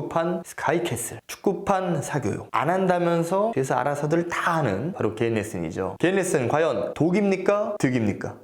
축구판 스카이캐슬, 축구판 사교육. 안 한다면서 뒤에서 알아서들 다 하는 바로 개인 레슨이죠. 개인 레슨 과연 독입니까? 득입니까?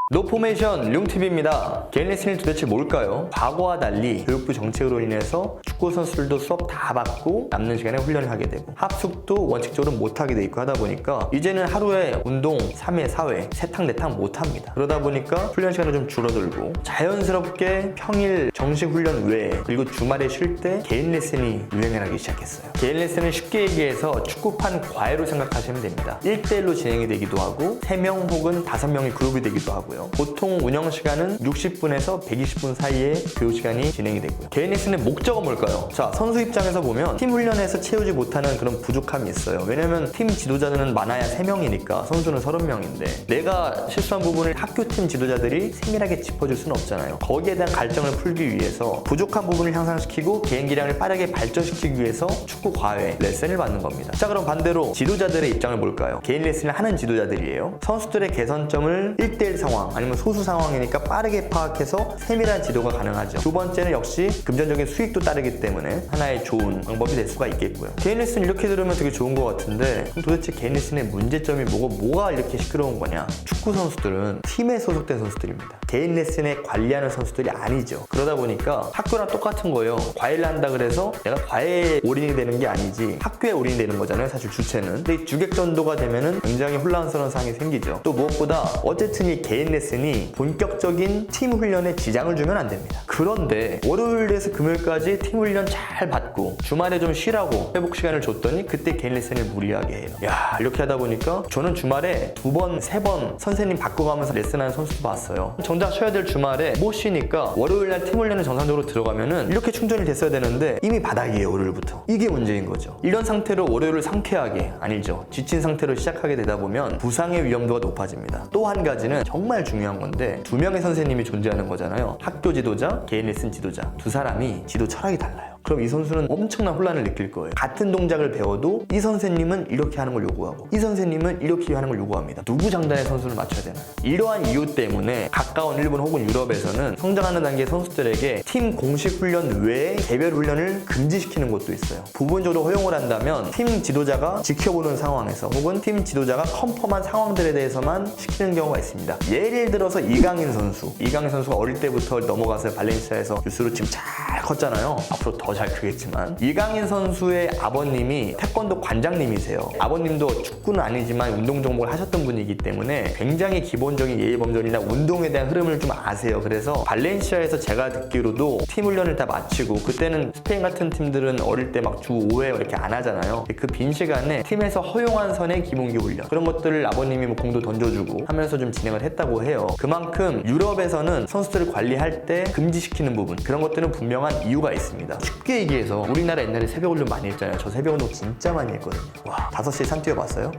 노포메이션 룡TV입니다. 개인 레슨이 도대체 뭘까요? 과거와 달리 교육부 정책으로 인해서 축구 선수들도 수업 다 받고 남는 시간에 훈련을 하게 되고 합숙도 원칙적으로 못하게 돼 있고 하다 보니까 이제는 하루에 운동 3회, 4회, 3탕, 4탕 못합니다. 그러다 보니까 훈련 시간이 좀 줄어들고 자연스럽게 평일 정식 훈련 외에 그리고 주말에 쉴 때 개인 레슨이 유행을 하기 시작했어요. 개인 레슨은 쉽게 얘기해서 축구판 과외로 생각하시면 됩니다. 1대1로 진행이 되기도 하고 3명 혹은 5명의 그룹이 되기도 하고요. 보통 운영 시간은 60분에서 120분 사이에 교육 시간이 진행이 되고요. 개인 레슨의 목적은 뭘까요? 자, 선수 입장에서 보면 팀 훈련에서 채우지 못하는 그런 부족함이 있어요. 왜냐면 팀 지도자들은 많아야 3명이니까 선수는 30명인데 내가 실수한 부분을 학교팀 지도자들이 세밀하게 짚어줄 수는 없잖아요. 거기에 대한 갈증을 풀기 위해서 부족한 부분을 향상시키고 개인 기량을 빠르게 발전시키기 위해서 축구 과외 레슨을 받는 겁니다. 자, 그럼 반대로 지도자들의 입장을 볼까요? 개인 레슨을 하는 지도자들이에요. 선수들의 개선점을 1대1 상황 아니면 소수 상황이니까 빠르게 파악해서 세밀한 지도가 가능하죠. 두 번째는 역시 금전적인 수익도 따르기 때문에 하나의 좋은 방법이 될 수가 있겠고요. 개인 레슨 이렇게 들으면 되게 좋은 것 같은데 그럼 도대체 개인 레슨의 문제점이 뭐가 이렇게 시끄러운 거냐? 축구 선수들은 팀에 소속된 선수들입니다. 개인 레슨에 관리하는 선수들이 아니죠. 그러다 보니까 학교랑 똑같은 거예요. 과외를 한다 그래서 내가 과외에 올인이 되는 게 아니지 학교에 올인이 되는 거잖아요. 사실 주체는. 근데 이 주객전도가 되면은 굉장히 혼란스러운 상황이 생기죠. 또 무엇보다 어쨌든 이 개인 레슨이 본격적인 팀 훈련에 지장을 주면 안 됩니다. 그런데 월요일에서 금요일까지 팀 훈련 잘 받고 주말에 좀 쉬라고 회복 시간을 줬더니 그때 개인 레슨을 무리하게 해요. 야, 이렇게 하다 보니까 저는 주말에 2번, 3번 선생님 바꿔가면서 레슨하는 선수도 봤어요. 정작 쉬어야 될 주말에 못 쉬니까 월요일날 팀 훈련을 정상적으로 들어가면은 이렇게 충전이 됐어야 되는데 이미 바닥이에요. 월요일부터. 이게 문제인 거죠. 이런 상태로 월요일을 상쾌하게 아니죠. 지친 상태로 시작하게 되다 보면 부상의 위험도가 높아집니다. 또 한 가지는 정말 중요한 건데 2명의 선생님이 존재하는 거잖아요. 학교 지도자, 개인 레슨 지도자. 두 사람이 지도 철학이 달라요. 그럼 이 선수는 엄청난 혼란을 느낄 거예요. 같은 동작을 배워도 이 선생님은 이렇게 하는 걸 요구하고 이 선생님은 이렇게 하는 걸 요구합니다. 누구 장단에 선수를 맞춰야 되나요? 이러한 이유 때문에 가까운 일본 혹은 유럽에서는 성장하는 단계의 선수들에게 팀 공식 훈련 외에 개별 훈련을 금지시키는 곳도 있어요. 부분적으로 허용을 한다면 팀 지도자가 지켜보는 상황에서 혹은 팀 지도자가 컨펌한 상황들에 대해서만 시키는 경우가 있습니다. 예를 들어서 이강인 선수가 어릴 때부터 넘어가서 발렌시아에서 뉴스로 지금 잘 컸잖아요. 앞으로 더 잘 크겠지만 이강인 선수의 아버님이 태권도 관장님이세요. 아버님도 축구는 아니지만 운동 종목을 하셨던 분이기 때문에 굉장히 기본적인 예의범절이나 운동에 대한 흐름을 좀 아세요. 그래서 발렌시아에서 제가 듣기로도 팀 훈련을 다 마치고 그때는 스페인 같은 팀들은 어릴 때 막 주 5회 이렇게 안 하잖아요. 그 빈 시간에 팀에서 허용한 선의 기본기 훈련 그런 것들을 아버님이 뭐 공도 던져주고 하면서 좀 진행을 했다고 해요. 그만큼 유럽에서는 선수들을 관리할 때 금지시키는 부분 그런 것들은 분명한 이유가 있습니다. 쉽게 얘기해서 우리나라 옛날에 새벽 훈련 많이 했잖아요. 저 새벽 운동 진짜 많이 했거든요. 와, 5시에 산 뛰어봤어요?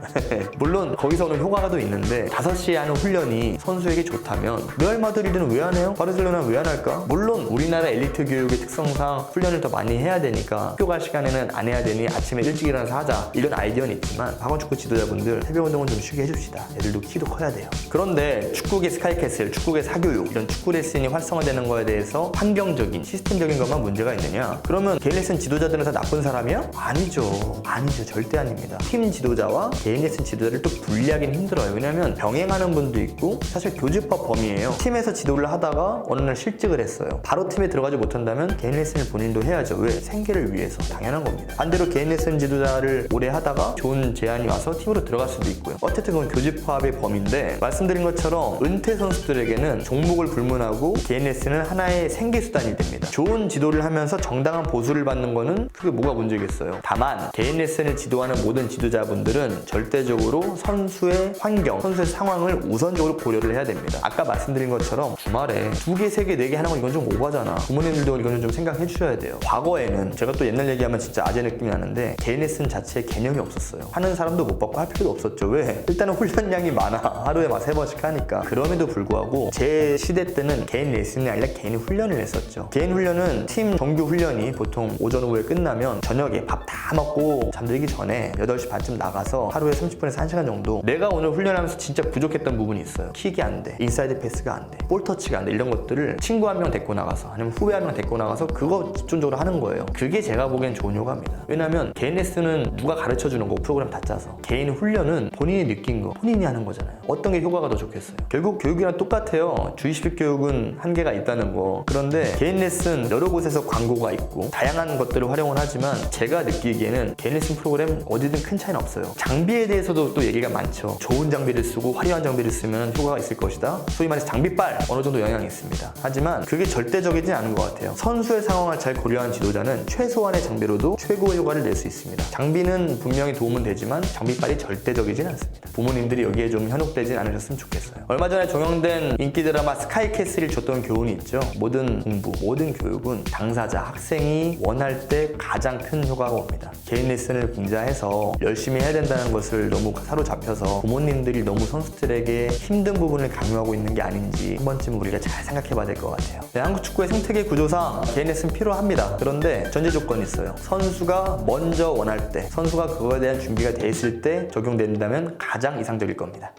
물론 거기서 오는 효과가 또 있는데 5시에 하는 훈련이 선수에게 좋다면 레알 마드리드는 왜 안 해요? 바르셀로나는 왜 안 할까? 물론 우리나라 엘리트 교육의 특성상 훈련을 더 많이 해야 되니까 학교 갈 시간에는 안 해야 되니 아침에 일찍 일어나서 하자 이런 아이디어는 있지만 학원축구 지도자분들 새벽 운동은 좀 쉬게 해줍시다. 애들도 키도 커야 돼요. 그런데 축구계 스카이캐슬, 축구계 사교육 이런 축구 레슨이 활성화되는 거에 대해서 환경적인 시스템적인 것만 문제가 있느냐? 그러면 개인 레슨 지도자들은 다 나쁜 사람이야? 아니죠. 절대 아닙니다. 팀 지도자와 개인 레슨 지도자를 또 분리하기는 힘들어요. 왜냐면 병행하는 분도 있고 사실 교집합 범위예요. 팀에서 지도를 하다가 어느 날 실직을 했어요. 바로 팀에 들어가지 못한다면 개인 레슨을 본인도 해야죠. 왜? 생계를 위해서. 당연한 겁니다. 반대로 개인 레슨 지도자를 오래 하다가 좋은 제안이 와서 팀으로 들어갈 수도 있고요. 어쨌든 그건 교집합의 범위인데 말씀드린 것처럼 은퇴 선수들에게는 종목을 불문하고 개인 레슨은 하나의 생계수단이 됩니다. 좋은 지도를 하면서 정당한 보수를 받는 거는 그게 뭐가 문제겠어요. 다만 개인 레슨을 지도하는 모든 지도자분들은 절대적으로 선수의 환경, 선수의 상황을 우선적으로 고려를 해야 됩니다. 아까 말씀드린 것처럼 주말에 2개, 3개, 4개 하는 건 이건 좀 오바잖아. 부모님들도 이거는 좀 생각해 주셔야 돼요. 과거에는 제가 또 옛날 얘기하면 진짜 아재 느낌이 나는데 개인 레슨 자체에 개념이 없었어요. 하는 사람도 못 받고 할 필요도 없었죠. 왜? 일단은 훈련량이 많아. 하루에 막 3번씩 하니까. 그럼에도 불구하고 제 시대 때는 개인 레슨이 아니라 개인 훈련을 했었죠. 개인 훈련은 팀 정규 훈련이 훈련이 보통 오전 오후에 끝나면 저녁에 밥 다 먹고 잠들기 전에 8시 반쯤 나가서 하루에 30분에서 1시간 정도 내가 오늘 훈련하면서 진짜 부족했던 부분이 있어요. 킥이 안 돼, 인사이드 패스가 안 돼, 볼 터치가 안 돼, 이런 것들을 친구 한 명 데리고 나가서 아니면 후배 한 명 데리고 나가서 그거 집중적으로 하는 거예요. 그게 제가 보기엔 좋은 효과입니다. 왜냐면 개인 레슨은 누가 가르쳐주는 거 프로그램 다 짜서, 개인 훈련은 본인이 느낀 거 본인이 하는 거잖아요. 어떤 게 효과가 더 좋겠어요? 결국 교육이랑 똑같아요. 주입식 교육은 한계가 있다는 거. 그런데 개인 레슨 여러 곳에서 광고가 있고 다양한 것들을 활용을 하지만 제가 느끼기에는 개인 레슨 프로그램 어디든 큰 차이는 없어요. 장비에 대해서도 또 얘기가 많죠. 좋은 장비를 쓰고 화려한 장비를 쓰면 효과가 있을 것이다. 소위 말해서 장비빨 어느 정도 영향이 있습니다. 하지만 그게 절대적이진 않은 것 같아요. 선수의 상황을 잘 고려한 지도자는 최소한의 장비로도 최고의 효과를 낼 수 있습니다. 장비는 분명히 도움은 되지만 장비빨이 절대적이진 않습니다. 부모님들이 여기에 좀 현혹되진 않으셨으면 좋겠어요. 얼마 전에 종영된 인기 드라마 스카이캐슬이 줬던 교훈이 있죠. 모든 공부, 모든 교육은 당사자, 학생이 원할 때 가장 큰 효과가 옵니다. 개인 레슨을 공자해서 열심히 해야 된다는 것을 너무 사로잡혀서 부모님들이 너무 선수들에게 힘든 부분을 강요하고 있는 게 아닌지 한 번쯤 우리가 잘 생각해 봐야 될 것 같아요. 네, 한국 축구의 생태계 구조상 개인 레슨 필요합니다. 그런데 전제 조건이 있어요. 선수가 먼저 원할 때, 선수가 그거에 대한 준비가 돼 있을 때 적용된다면 가장 이상적일 겁니다.